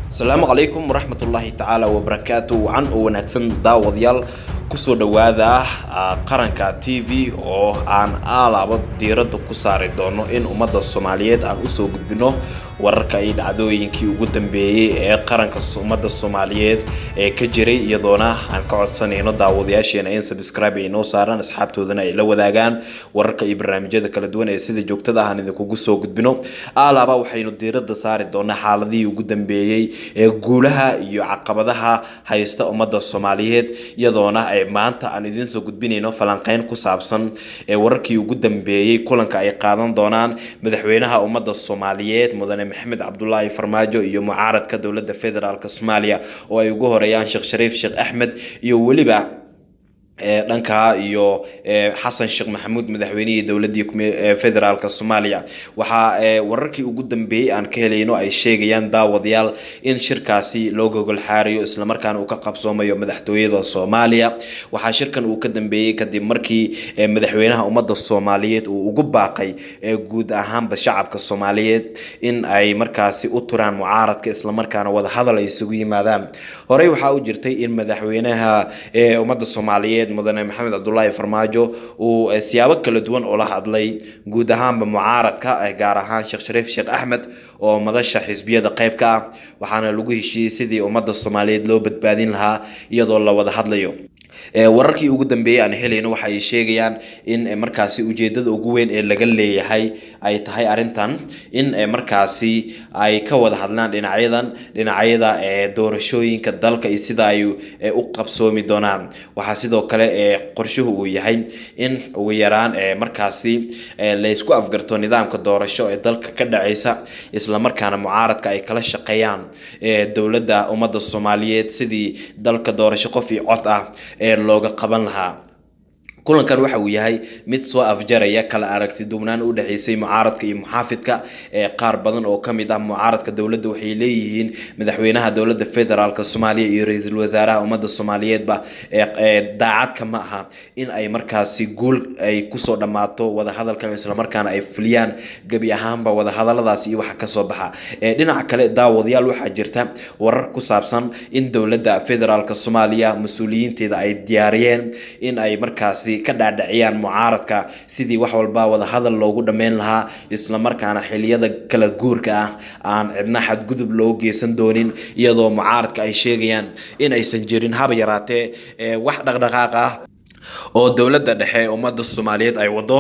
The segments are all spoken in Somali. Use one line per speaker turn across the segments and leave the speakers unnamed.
السلام عليكم ورحمة الله تعالى وبركاته وعن ونكسن داوديال kusoo dhawaada qaranka TV oo aan alaabo diirada ku saari doono in ummadda Soomaaliyeed aan u soo gudbino wararka ay dhacdooyinkii ugu dambeeyay ee qaranka ummadda Soomaaliyeed ee ka jiray iyadoona aan ka codsanayno daawadayaasheena in subscribe inoo saaran asxaabtoodana ay la wadaagaan wararka iyo barnaamijyada kala duwan ee sida joogtada ah aan idinku soo gudbino alaaba waxaynu diirada saari doonaa xaaladii ugu dambeeyay ee guulaha iyo caqabadaha haysta ummadda Soomaaliyeed iyadoona maanta aan idin soo gudbinayno falanqeyn ku saabsan ee wararkii ugu dambeeyay kulanka ay qaadan doonaan madaxweynaha ummadda Soomaaliyeed mudane Maxamed Cabdullaahi Farmaajo iyo mucaaradka dawladda federaalka Soomaaliya oo ay ugu horeeyaan Sheekh Shariif Sheekh Axmed iyo waliba dhanka iyo Xasan Sheekh Maxamuud madaxweynihii dawladda federaalka Soomaaliya waxa wararkii ugu dambeeyay aan ka helayno ay sheegayaan daawadayaal in shirkaasi loo gogol xaariyo isla markaana uu ka qabsoomayo madaxtooyada Soomaaliya waxa shirkan uu ka dambeeyay kadib markii madaxweynaha ummadda Soomaaliyeed uu ugu baaqay guud ahaan shacabka Soomaaliyeed in ay markaasi u turaan mucaaradka isla markaana wada hadal ay isugu yimaadaan horey waxa uu jirtay in madaxweynaha ummadda Soomaaliyeed mudane Maxamed Cabdullaahi Farmaajo uu siyaabo kala duwan oo la hadlay guud ahaan mucaaradka gaar ahaan Sheekh Shariif Sheekh Axmed oo madasha xisbiyada qayb ka ah waxaana lagu heshiiyay sidii ummadda Soomaaliyeed loo badbaadin lahaa iyadoo la wada hadlayo wararkii ugu dambeeyay aan helayno waxa ay sheegayaan in markaasi ujeedada ugu weyn ee laga leeyahay ay tahay arintan in markaasi ay ka wada hadlaan dhinacyada doorashooyinka dalka iyo sida ay u qabsoomi doonaan waxa sidoo kale qorshuhu uu yahay in ugu yaraan markaasi la isku afgarto nidaamka doorasho ee dalka ka dhacaysa isla markaana mucaaradka ay kala shaqeeyaan dawladda ummadda Soomaaliyeed sidii dalka doorasho qof iyo cod ah looga qaban lahaa kulankan waxa uu yahay mid soo afjaraya kala aragti duwnaan u dhaxaysay mucaaradka iyo muxaafidka qaar badan oo kamid ah mucaaradka dawladda waxay leeyihiin madaxweynaha dawladda federaalka Soomaaliya iyo ra'iisul wasaaraha ummadda Soomaaliyeed ba daacad kama aha in ay markaasi guul ay ku soo dhamaato wada hadalkan isla markaana ay fuliyaan gabi ahaanba wada hadaladaas iyo waxa ka soo baxa dhinaca kale daawadayaal waxa jirta warar ku saabsan in dawladda federaalka Soomaaliya mas'uuliyiinteeda ay diyaariyeen in ay markaasi ka dhaadhiciyaan mucaaradka sidii wax walba wada hadal loogu dhameyn lahaa isla markaana xiliyada kala guurka ah aan cidna xad gudub loo geesan doonin iyadoo mucaaradka ay sheegayaan in aysan jirin haba yaraatee wax dhaqdhaqaaq ah oo dawladda dhexe ummadda Soomaaliyeed ay wado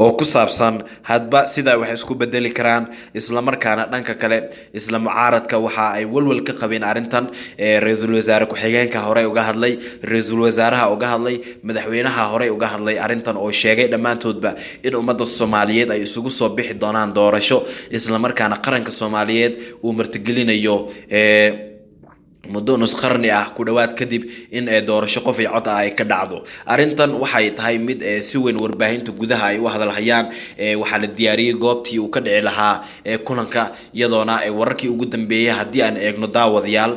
oo ku saabsan hadba sida wax isku bedeli karaan isla markaana dhanka kale isla mucaaradka waxa ay walwal ka qabeen arintan ra'iisul wasaare ku xigeenka hore uga hadlay ra'iisul wasaaraha uga hadlay madaxweynaha hore uga hadlay arintan oo sheegay dhamaantoodba in ummadda Soomaaliyeed ay isugu soo bixi doonaan doorasho isla markaana qaranka Soomaaliyeed uu martigelinayo muddo nus qarni ah ku dhawaad kadib in doorasho qof iyo cod ay ka dhacdo arintan waxay tahay mid si weyn warbaahinta gudaha ay u hadalhayaan waxa la diyaariyay goobtii uu ka dhici lahaa kulanka iyadoona wararkii ugu dambeeyay hadii aan eegno daawadayaal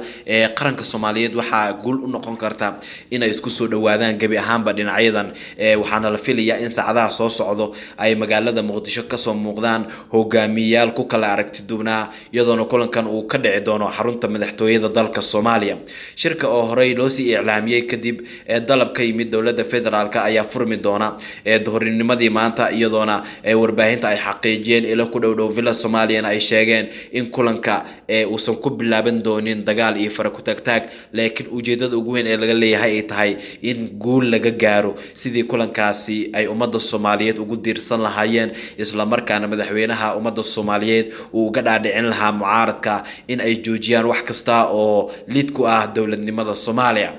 qaranka Soomaaliyeed waxa guul u noqon karta in ay isku soo dhawaadaan gabi ahaanba dhinacyadan waxaana la filayaa in saacadaha soo socdo ay magaalada Muqdisho ka soo muuqdaan hogaamiyayaal ku kala aragti duwanaa iyadoona kulankan uu ka dhici doono xarunta madaxtooyada dalka Soomaaliya shirka oo horey loo sii iclaamiyay kadib dalab ka yimid dawladda federaalka ayaa furmi doona doornimadii maanta iyadoona warbaahinta ay xaqiijiyeen ila ku dhow villa Soomaaliya ay sheegeen in kulanka uusan ku bilaaban doonin dagaal iyo fara ku tagtaag laakiin ujeedada ugu weyn ee laga leeyahay ay tahay in guul laga gaaro sidii kulankaasi ay ummadda Soomaaliyeed ugu diirsan lahaayeen isla markaana madaxweynaha ummadda Soomaaliyeed uu uga dhaadhicin lahaa mucaaradka in ay joojiyaan wax kasta oo lid ku ah dawladnimada Soomaaliya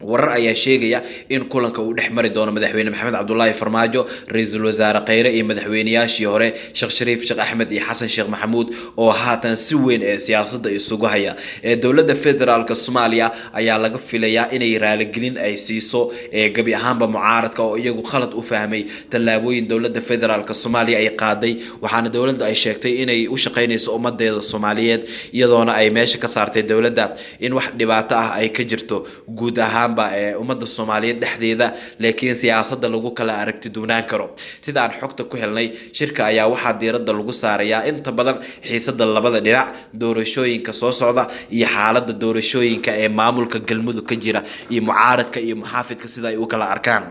warar ayaa sheegaya in kulanka uu dhexmari doono madaxweyne Maxamed Cabdullaahi Farmaajo ra'iisul wasaare Khayre iyo madaxweynayaashii hore Sheekh Shariif Sheekh Axmed iyo Xasan Sheekh Maxamuud oo haatan si weyn siyaasadda isugu haya dawladda federaalka Soomaaliya ayaa laga filayaa inay raaligelin ay siiso gabi ahaanba mucaaradka oo iyagu khalad u fahmay talaabooyin dawladda federaalka Soomaaliya ay qaaday waxaana dawladda ay sheegtay inay u shaqeynayso ummadeeda Soomaaliyeed iyadoona ay meesha ka saartay dawladda in wax dhibaato ah ay ka jirto guud ahaan ahaanba ummadda Soomaaliyeed dhexdeeda laakiin siyaasadda lagu kala aragti doonaan karo sida aan xogta ku helnay shirka ayaa waxaa diiradda lagu saarayaa inta badan xiisadda labada dhinac doorashooyinka soo socda iyo xaaladda doorashooyinka ee maamulka galmudug ka jira iyo mucaaradka iyo muxaafidka sida ay u kala arkaan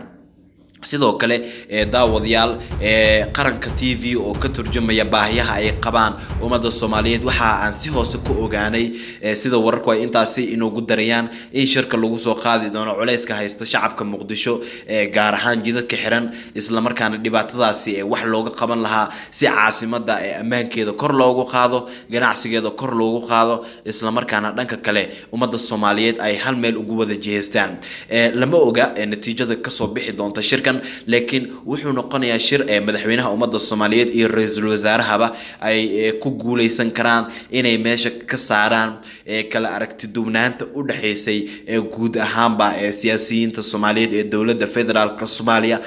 sidoo kale daawadayaal qaranka TV oo ka turjumaya baahiyaha ay qabaan ummadda Soomaaliyeed waxa aan si hoose ku ogaanay sida wararku ay intaasi inoogu darayaan in shirka lagu soo qaadi doono culayska haysta shacabka Muqdisho gaar ahaan jidadka xiran isla markaana dhibaatadaasi wax looga qaban lahaa si caasimadda ammaankeeda kor loogu qaado ganacsigeeda kor loogu qaado isla markaana dhanka kale ummadda Soomaaliyeed ay hal meel ugu wada jeestaan lama oga natiijada ka soo bixi doonta shirka laakiin wuxuu noqonayaa shir madaxweynaha ummadda Soomaaliyeed iyo ra'iisul wasaarahaba ay ku guuleysan karaan inay meesha ka saaraan kala aragti duwanaanta u dhaxaysay guud ahaanba siyaasiyiinta Soomaaliyeed ee dawladda federaalka Soomaaliya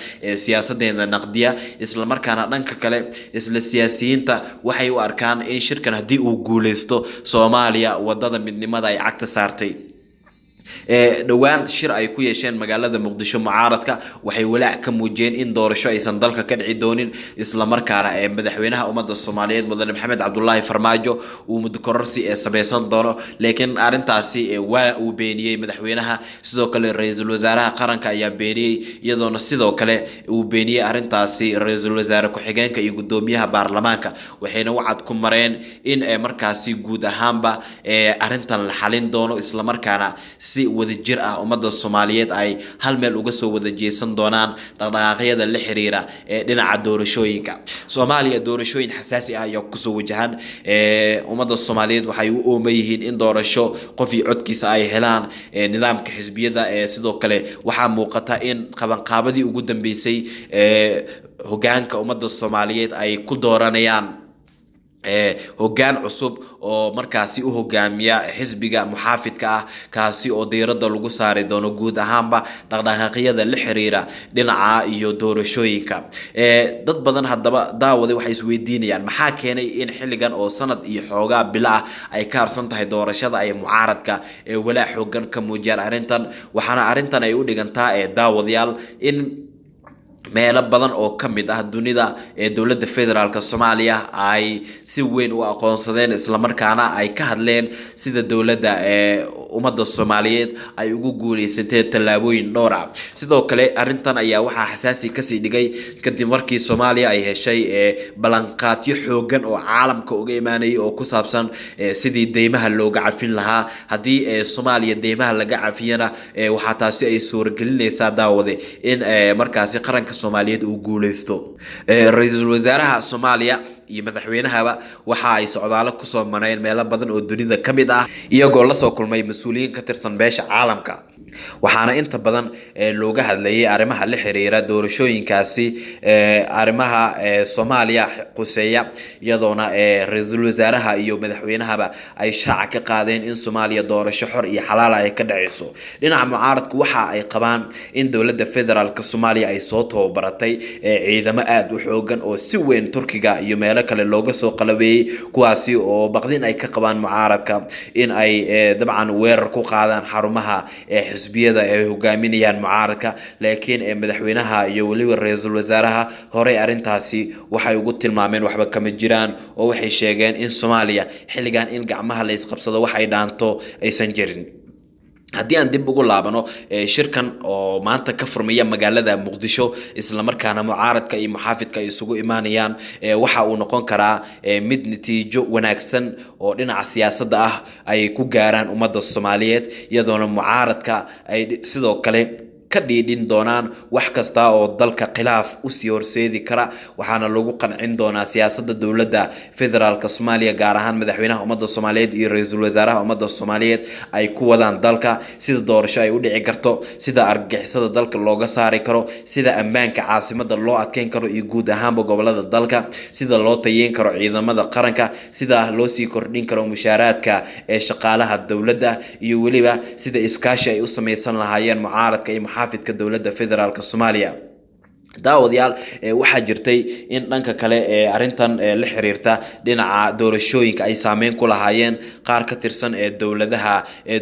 siyaasadeeda naqdiya isla markaana dhanka kale isla siyaasiyiinta waxay u arkaan in shirkan hadii uu guuleysto Soomaaliya wadada midnimada ay cagta saartay dhawaan shir ay ku yeesheen magaalada Muqdisho mucaaradka waxay walaac ka muujiyeen in doorasho aysan dalka ka dhici doonin isla markaana madaxweynaha ummadda Soomaaliyeed mudane Maxamed Cabdullaahi Farmaajo uu muddo kororsi sameeysan doono laakiin arintaasi waa uu beeniyay madaxweynaha sidoo kale ra'iisul wasaaraha qaranka ayaa beeniyay iyadoona sidoo kale uu beeniyay arintaasi ra'iisul wasaare ku xigeenka iyo gudoomiyaha baarlamaanka waxayna wacad ku mareen in markaasi guud ahaanba arintan la xalin doono isla markaana si wadajir ah ummadda Soomaaliyeed ay hal meel uga soo wada jeesan doonaan dhaqdhaqaaqyada la xiriira dhinaca doorashooyinka Soomaaliya doorashooyin xasaasi ah ayaa ku soo wajahan ummadda Soomaaliyeed waxay u oomayeen in doorasho qof iyo codkiisa ay helaan nidaamka xisbiyada sidoo kale waxaa muuqata in qabanqaabadii ugu dambeysay hoggaanka ummadda Soomaaliyeed ay ku dooranayaan hoggaan cusub oo markaasi u hogaamiya xisbiga muxaafidka ah kaasi oo diiradda lagu saari doono guud ahaanba dhaqdhaqaaqyada la xiriira dhinaca iyo doorashooyinka dad badan hadaba daawaday waxay isweydiinayaan maxaa keenay in xilligan oo sanad iyo xoogaa bil ah ay ka harsan tahay doorashada ay mucaaradka walaac xoogan ka muujiyaan arintan waxaana arintan ay u dhigantaa daawadayaal in meelo badan oo kamid ah dunida dawladda federaalka Soomaaliya ay si weyn u aqoonsadeen isla markaana ay ka hadleen sida dawladda ummadda Soomaaliyeed ay ugu guuleysatay talaabooyin dhowr ah sidoo kale arintan ayaa waxa xasaasi ka sii dhigay kadib markii Soomaaliya ay heshay balanqaadyo xoogan oo caalamka uga imaanay oo ku saabsan sidii deymaha looga cafin lahaa hadii Soomaaliya deymaha laga cafiyana waxa taasi ay suuragelinaysaa daawade in markaasi qaranka Soomaaliyeed uu guuleysto ra'iisul wasaaraha Soomaaliya iyo madaxweynahaba waxa ay socdaalo ku soo mareen meelo badan oo dunida kamid ah iyagoo la soo kulmay mas'uuliyiin ka tirsan beesha caalamka waxaana inta badan looga hadlayay arrimaha la xiriira doorashooyinkaasi arrimaha Soomaaliya quseeya iyadoona ra'iisul wasaaraha iyo madaxweynahaba ay shaaca ka qaadeen in Soomaaliya doorasho xor iyo xalaal ay ka dhacayso dhinaca mucaaradku waxa ay qabaan in dawladda federaalka Soomaaliya ay soo tababaratay ciidamo aad u xoogan oo si weyn Turkiga iyo meelo kale looga soo qalabeeyay kuwaasi oo baqdin ay ka qabaan mucaaradka in ay dabcan weerar ku qaadaan xarumaha xisbiyada ay hogaaminayaan mucaaradka laakiin madaxweynaha iyo waliba ra'iisul wasaaraha hore arintaasi waxay ugu tilmaameen waxba kama jiraan oo waxay sheegeen in Soomaaliya xilligan in gacmaha la isqabsado wax ay dhaanto aysan jirin haddii aan dib ugu laabano shirkan oo maanta ka furmaya magaalada Muqdisho isla markaana mucaaradka iyo muxaafidka ay isugu imaanayaan waxa uu noqon karaa mid natiijo wanaagsan oo dhinaca siyaasadda ah ay ku gaaraan ummadda Soomaaliyeed iyadoona mucaaradka ay sidoo kale ka dhiidhin doonaan wax kasta oo dalka khilaaf u sii horseedi kara waxaana lagu qancin doonaa siyaasadda dawladda federaalka Soomaaliya gaar ahaan madaxweynaha ummadda Soomaaliyeed iyo ra'iisul wasaaraha ummadda Soomaaliyeed ay ku wadaan dalka sida doorasho ay u dhici karto sida argagixisada dalka looga saari karo sida ammaanka caasimadda loo adkeyn karo iyo guud ahaanba gobolada dalka sida loo tayeyn karo ciidamada qaranka sida loo sii kordhin karo mushaaraadka shaqaalaha dawladda iyo waliba sida iskaashi ay u sameeysan lahaayeen mucaaradka iyo muxaafidka dawladda federaalka Soomaaliya daawadayaal waxaa jirtay in dhanka kale arintan la xiriirta dhinaca doorashooyinka ay saameyn ku lahaayeen qaar ka tirsan dowladaha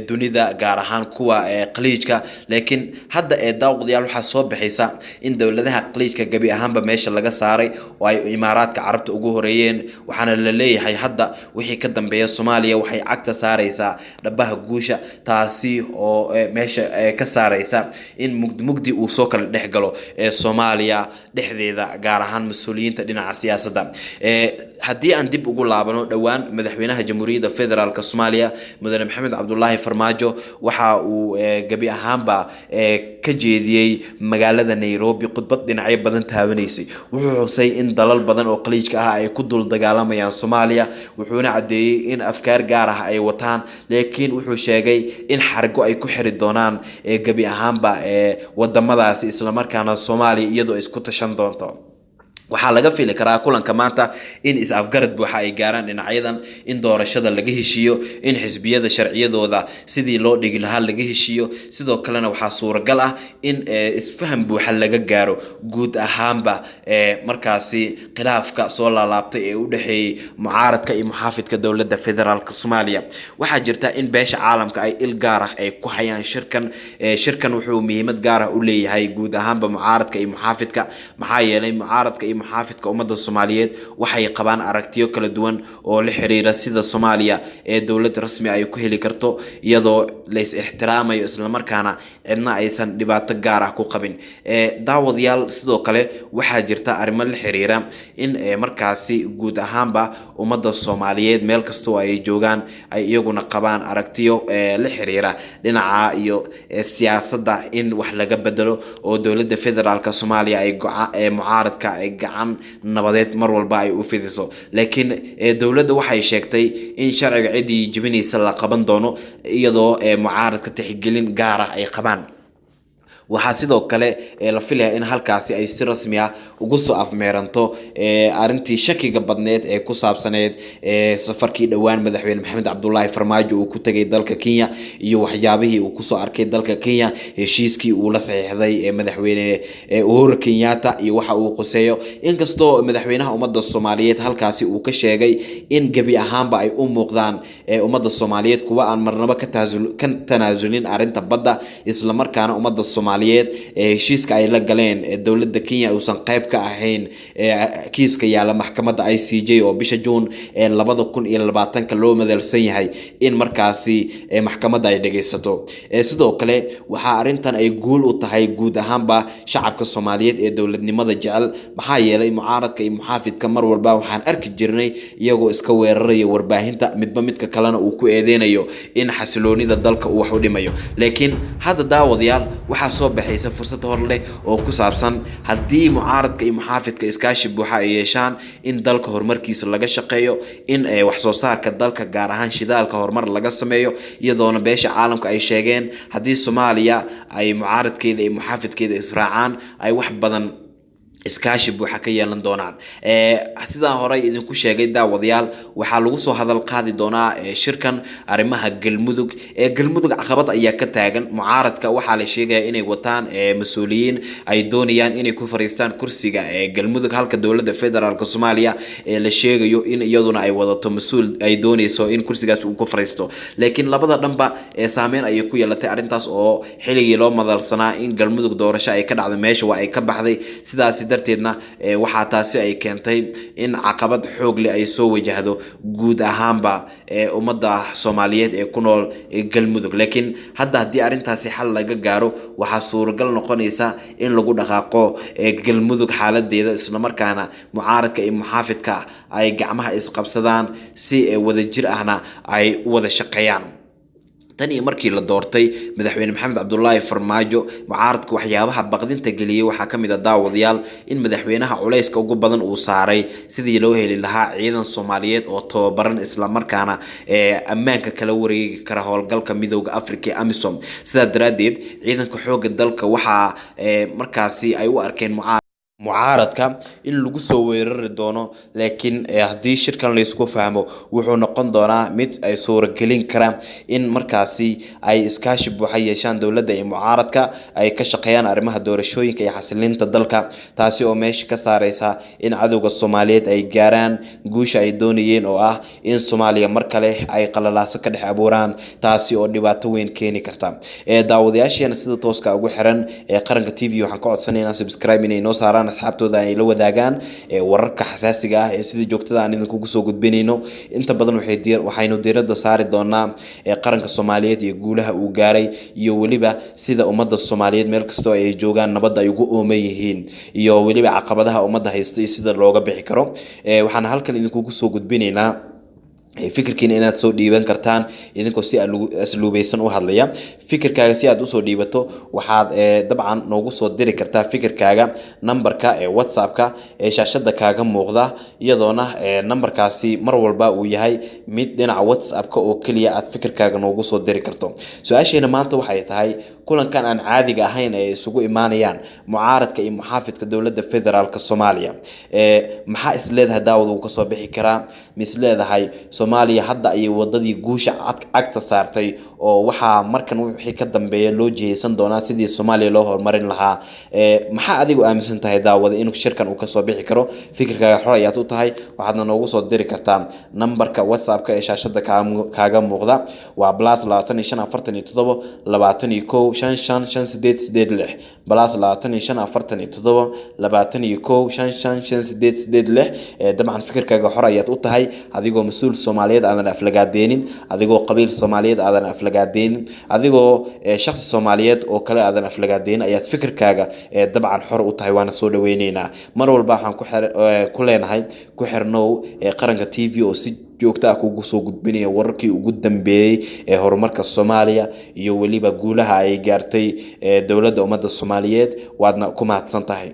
dunida gaar ahaan kuwa qaliijka laakiin hadda daawadayaal waxaa soo baxaysa in dowladaha qaliijka gabi ahaanba meesha laga saaray oo ay imaaraadka carabta ugu horeeyeen waxaana la leeyahay hadda wixii ka dambeeya Soomaaliya waxay cagta saaraysaa dhabaha guusha taasi oo meesha ka saaraysa in mugdi uu soo kala dhexgalo Soomaaliya dhexdeeda gaar ahaan mas'uuliyiinta dhinaca siyaasadda haddii aan dib ugu laabano dhawaan madaxweynaha jamhuuriyadda federaalka Soomaaliya mudane Maxamed Cabdullaahi Farmaajo waxa uu gabi ahaanba ka jeediyay magaalada Nairobi khudbad dhinacyo badan taabanaysay wuxuu xusay in dalal badan oo qaliijka ah ay ku dul dagaalamayaan Soomaaliya wuxuuna cadeeyay in afkaar gaar ah ay wataan laakiin wuxuu sheegay in xargo ay ku xiri doonaan gabi ahaanba wadamadaasi isla markaana Soomaaliya iyadoo isku tashan doonto waxaa laga fili karaa kulanka maanta in is-afgarad buuxa ay gaaraan dhinacyadan in doorashada laga heshiiyo in xisbiyada sharciyadooda sidii loo dhigi lahaa laga heshiiyo sidoo kalena waxaa suuragal ah in isfaham buuxa laga gaaro guud ahaanba markaasi khilaafka soo laalaabtay ee u dhaxeeyay mucaaradka iyo muxaafidka dowladda federaalka Soomaaliya waxaa jirta in beesha caalamka ay il gaar ah ay ku hayaan shirkan wuxuu muhiimad gaar ah u leeyahay guud ahaanba mucaaradka iyo muxaafidka maxaa yeelay mucaaradka محافظك أمد الصوماليات وحي قبان أركتيو كلا دوان أو لحريرة سيدة الصومالية دولة رسمي أي كهلي كرتو يضو ليس احترام أي إسلام مركانا عندنا أيضا دبات جارة كوقبين دعوة ديال سيدو كلا وحاجرتا أرمل الحريرة إن مركزي جود أهامبا أمد الصوماليات ملكستو أي جوجان أي يجون قبان أركتيو الحريرة لنا عايو السياسة دا إن وحلا جبدلو أو دولة فيدرال كصوماليا أي معارض كعن نبضات مر والباي وفيدسو لكن دولة waxay sheegtay in sharciga cidi jibinaysa la qaban doono iyadoo mucaarad ka tixgelin gaar ah ay qabaan waxaa sidoo kale la filayaa in halkaasi ay si rasmi ah ugu soo afmeeranto arintii shakiga badneed ee ku saabsaneed safarkii dhawaan madaxweyne Maxamed Cabdullaahi Farmaajo uu ku tagay dalka Kenya iyo waxyaabihii uu ku soo arkay dalka Kenya heshiiskii uu la saxiixday madaxweyne Uhuru Kenyatta iyo waxa uu qoseeyo inkastoo madaxweynaha ummadda Soomaaliyeed halkaasi uu ka sheegay in gabi ahaanba ay u muuqdaan ummadda Soomaaliyeed kuwa aan marnaba ka tanaasulin arinta badda isla markaana ummadda Soomaaliyeed heshiiska ay la galeen dowladda Kenya uusan qayb ka ahayn kiiska yaala maxkamadda ICJ oo bisha June 2020 loo madalsan yahay in markaasi maxkamadda ay dhageysato sidoo kale waxa arintan ay guul u tahay guud ahaanba shacabka Soomaaliyeed ee dowladnimada jecel maxaa yeelay mucaaradka iyo muxaafidka mar walba waxaan arki jirnay iyagoo iska weeraraya warbaahinta midba midka kalena uu ku eedeynayo in xasiloonida dalka uu wax u dhimayo laakiin hadda daawadayaal waxa soo baxaysa fursad hor leh oo ku saabsan haddii mucaaradka iyo muxaafidka iskaashi buuxa ay yeeshaan in dalka horumarkiisa laga shaqeeyo in wax soo saarka dalka gaar ahaan shidaalka horumar laga sameeyo iyadoona beesha caalamka ay sheegeen haddii Soomaaliya ay mucaaradkeeda iyo muxaafidkeeda israacaan ay wax badan iskaashi buuxa ka yeelan doonaan sidaan hore idinku sheegay daawadayaal waxa lagu soo hadal qaadi doonaa shirkan arimaha galmudug galmudug caqabad ayaa ka taagan mucaaradka waxa la sheegay inay wataan mas'uuliyiin ay doonayaan inay ku fariistaan kursiga galmudug halka dowladda federaalka Soomaaliya la sheegayo in iyaduna ay wadato mas'uul ay doonayso in kursigaas uu ku fariisto laakiin labada dhanba saameyn ay ku yeelatay arintaas oo xilligii loo madalsanaa in galmudug doorasho ay ka dhacdo meesha waa ay ka baxday sidaas darteedna waxa taasi ay keentay in caqabad xoog leh ay soo wajahdo guud ahaanba ummadda Soomaaliyeed ee ku nool galmudug laakiin hadda hadii arintaasi xal laga gaaro waxa suuragal noqonaysa in lagu dhaqaaqo galmudug xaaladeeda isla markaana mucaaradka iyo muxaafidka ay gacmaha isqabsadaan si wadajir ahna ay wada shaqeeyaan tani markii la doortay madaxweyne Maxamed Cabdullaahi Farmaajo mucaaradka waxyaabaha baqdinta galiyay waxa kamid ah daawadayaal in madaxweynaha culayska ugu badan uu saaray sidii loo heli lahaa ciidan Soomaaliyeed oo tababaran isla markaana ammaanka kala wareegi kara howlgalka midowga Afrika ee AMISOM sidaa daraadeed ciidanka xoogga dalka waxa markaasi ay u arkeen mucaaradka in lagu soo weerari doono laakiin haddii shirkan la isku fahmo wuxuu noqon doonaa mid ay suuragelin kara in markaasi ay iskaashi buuxa yeeshaan dowladda iyo mucaaradka ay ka shaqeeyaan arrimaha doorashooyinka iyo xasilinta dalka taasi oo meesha ka saareysa in cadowga Soomaaliyeed ay gaaraan guusha ay doonayeen oo ah in Soomaaliya mar kale ay qalalaaso ka dhex abuuraan taasi oo dhibaato weyn keeni karta daawadayaasheena sida tooska ugu xiran qaranka TV waxaan ka codsanaynaa subscribe inay noo saaraan asxaabtooda ay la wadaagaan wararka xasaasiga ah sida joogtada aan idinku soo gudbinayno inta badan waxaynu diiradda saari doonaa qaranka Soomaaliyeed iyo guulaha uu gaaray iyo waliba sida ummadda Soomaaliyeed meel kasta oo ay joogaan nabad ay ugu ooman yihiin iyo waliba caqabadaha ummadda haysta sida looga bixi karo waxaan halkan idinku soo gudbinaynaa fikirkiina inaad soo dhiiban kartaan idinkoo si asluubaysan u hadlaya fikirkaaga si aad u soo dhiibato waxaad dabcan noogu soo diri kartaa fikirkaaga numberka WhatsApp-ka shaashada kaaga muuqda iyadoona numberkaasi mar walba uu yahay mid dhinaca WhatsApp-ka oo kaliya aad fikirkaaga noogu soo diri karto su'aasheena maanta waxay tahay kulankan aan caadiga ahayn ay isugu imaanayaan mucaaradka iyo muxaafidka dowladda federaalka Soomaaliya maxaa isleedahay daawad uu ka soo bixi karaa misleedahay Soomaaliya hadda ay wadadii guusha cagta saartay oo waxa markan wixii ka dambeeya loo jeesan doonaa sidii Soomaaliya loo horumarin lahaa maxaa adigu aaminsan tahay daawada inuu shirkan uu ka soo bixi karo fikirkaaga xor ayaad u tahay waxaadna noogu soo diri kartaa numberka WhatsApp-ka ee shaashada kaaga muuqda waa +2547 21 555886 +2547 21 555886 dabcan fikirkaaga xor ayaad u tahay adigoo mas'uul Soomaaliyeed aadan aflagaadeeynin adigoo qabiil Soomaaliyeed aadan aflagaadeeynin adigoo shakhsi Soomaaliyeed oo kale aadan aflagaadeeynin ayaad fikirkaaga dabcan xor u tahay waana soo dhaweyneynaa mar walba waxaan ku leenahay ku xirnow qaranka TV oo si joogto ah kugu soo gudbinaya wararkii ugu dambeeyay ee horumarka Soomaaliya iyo waliba guulaha ay gaartay dowladda ummadda Soomaaliyeed waadna ku mahadsan tahay